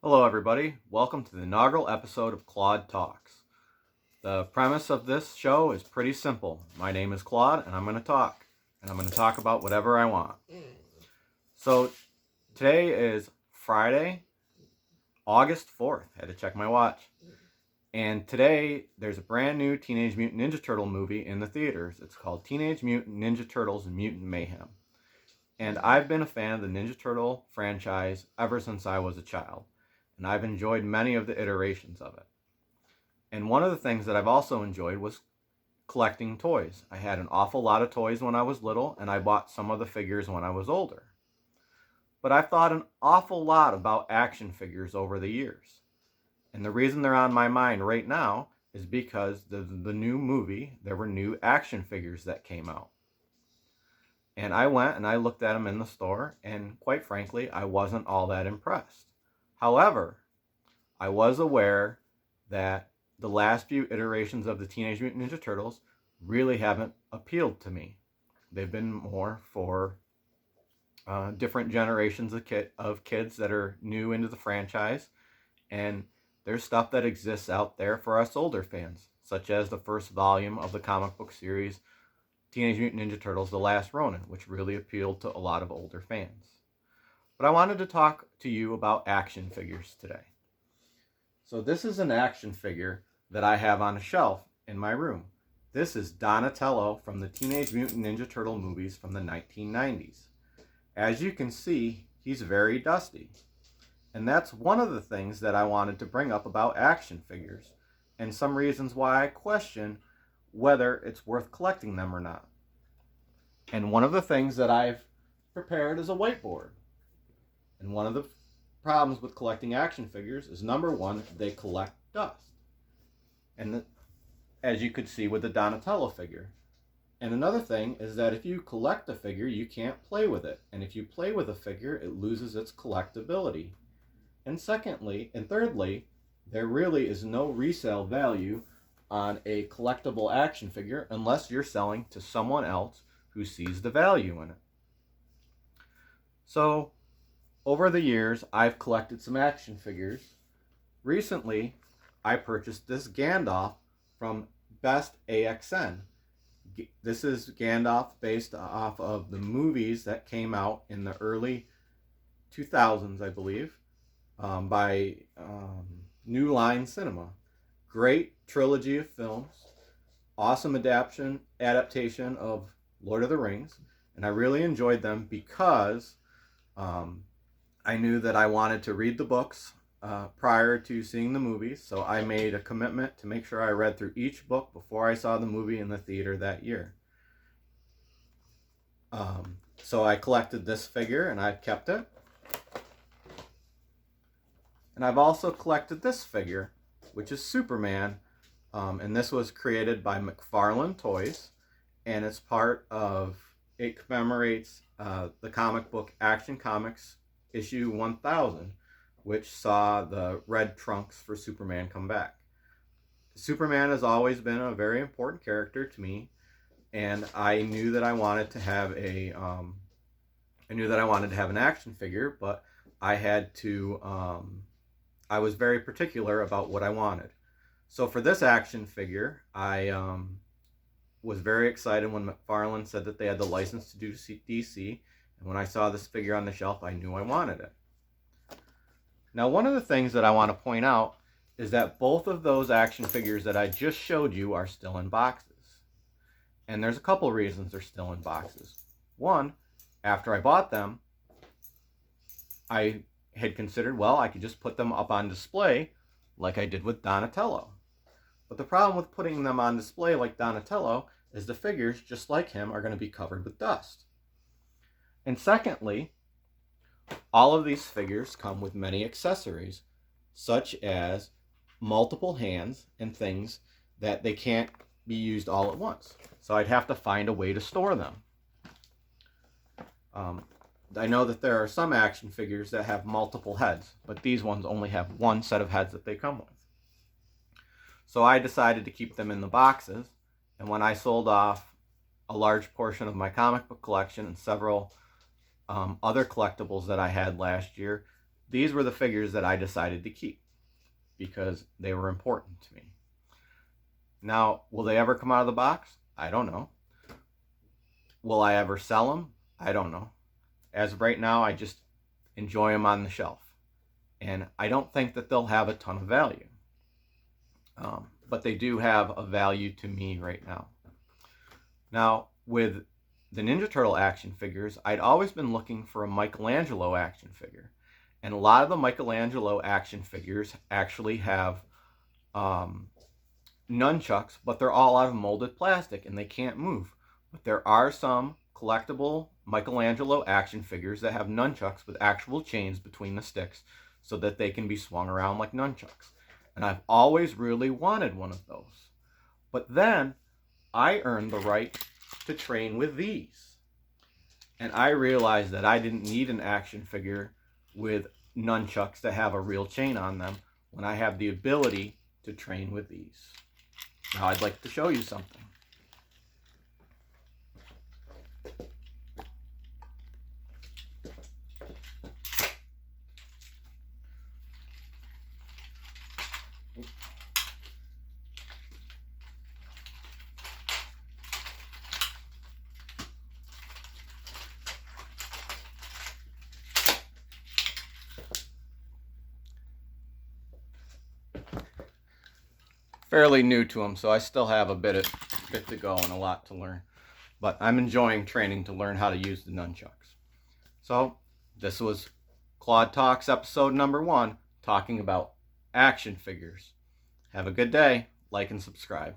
Hello, everybody. Welcome to the inaugural episode of CLAUDE Talks. The premise of this show is pretty simple. My name is Claude, and I'm going to talk. And I'm going to talk about whatever I want. So, today is Friday, August 4th. I had to check my watch. And today, there's a brand new Teenage Mutant Ninja Turtle movie in the theaters. It's called Teenage Mutant Ninja Turtles and Mutant Mayhem. And I've been a fan of the Ninja Turtle franchise ever since I was a child. And I've enjoyed many of the iterations of it. And one of the things that I've also enjoyed was collecting toys. I had an awful lot of toys when I was little, and I bought some of the figures when I was older. But I've thought an awful lot about action figures over the years. And the reason they're on my mind right now is because the new movie, there were new action figures that came out. And I went and I looked at them in the store, and quite frankly, I wasn't all that impressed. However, I was aware that the last few iterations of the Teenage Mutant Ninja Turtles really haven't appealed to me. They've been more for different generations of kids that are new into the franchise, and there's stuff that exists out there for us older fans, such as the first volume of the comic book series, Teenage Mutant Ninja Turtles: The Last Ronin, which really appealed to a lot of older fans. But I wanted to talk to you about action figures today. So this is an action figure that I have on a shelf in my room. This is Donatello from the Teenage Mutant Ninja Turtle movies from the 1990s. As you can see, he's very dusty. And that's one of the things that I wanted to bring up about action figures, and some reasons why I question whether it's worth collecting them or not. And one of the things that I've prepared is a whiteboard. And one of the problems with collecting action figures is, number one, they collect dust. And as you could see with the Donatello figure. And another thing is that if you collect a figure, you can't play with it. And if you play with a figure, it loses its collectability. And thirdly, there really is no resale value on a collectible action figure unless you're selling to someone else who sees the value in it. So, over the years, I've collected some action figures. Recently, I purchased this Gandalf from Best AXN. This is Gandalf based off of the movies that came out in the early 2000s, I believe, by New Line Cinema. Great trilogy of films, awesome adaptation of Lord of the Rings, and I really enjoyed them because I knew that I wanted to read the books prior to seeing the movies, so I made a commitment to make sure I read through each book before I saw the movie in the theater that year. So I collected this figure and I've kept it. And I've also collected this figure, which is Superman, and this was created by McFarlane Toys, and it's it commemorates the comic book Action Comics issue 1000, which saw the red trunks for Superman come back. Superman has always been a very important character to me, and I knew that I wanted to have an action figure, but I was very particular about what I wanted. So for this action figure, I was very excited when McFarlane said that they had the license to do DC. And when I saw this figure on the shelf, I knew I wanted it. Now, one of the things that I want to point out is that both of those action figures that I just showed you are still in boxes. And there's a couple reasons they're still in boxes. One, after I bought them, I had considered, well, I could just put them up on display like I did with Donatello. But the problem with putting them on display like Donatello is the figures, just like him, are going to be covered with dust. And secondly, all of these figures come with many accessories, such as multiple hands and things that they can't be used all at once. So I'd have to find a way to store them. I know that there are some action figures that have multiple heads, but these ones only have one set of heads that they come with. So I decided to keep them in the boxes, and when I sold off a large portion of my comic book collection and several other collectibles that I had last year, these were the figures that I decided to keep because they were important to me. Now, will they ever come out of the box? I don't know. Will I ever sell them? I don't know. As of right now, I just enjoy them on the shelf. And I don't think that they'll have a ton of value. But they do have a value to me right now. Now, with the Ninja Turtle action figures, I'd always been looking for a Michelangelo action figure. And a lot of the Michelangelo action figures actually have nunchucks, but they're all out of molded plastic and they can't move. But there are some collectible Michelangelo action figures that have nunchucks with actual chains between the sticks so that they can be swung around like nunchucks. And I've always really wanted one of those. But then I earned the right to train with these. And I realized that I didn't need an action figure with nunchucks that have a real chain on them when I have the ability to train with these. Now I'd like to show you something. Fairly new to them, so I still have a bit to go and a lot to learn. But I'm enjoying training to learn how to use the nunchucks. So this was Claude Talks episode number 1, talking about action figures. Have a good day. Like and subscribe.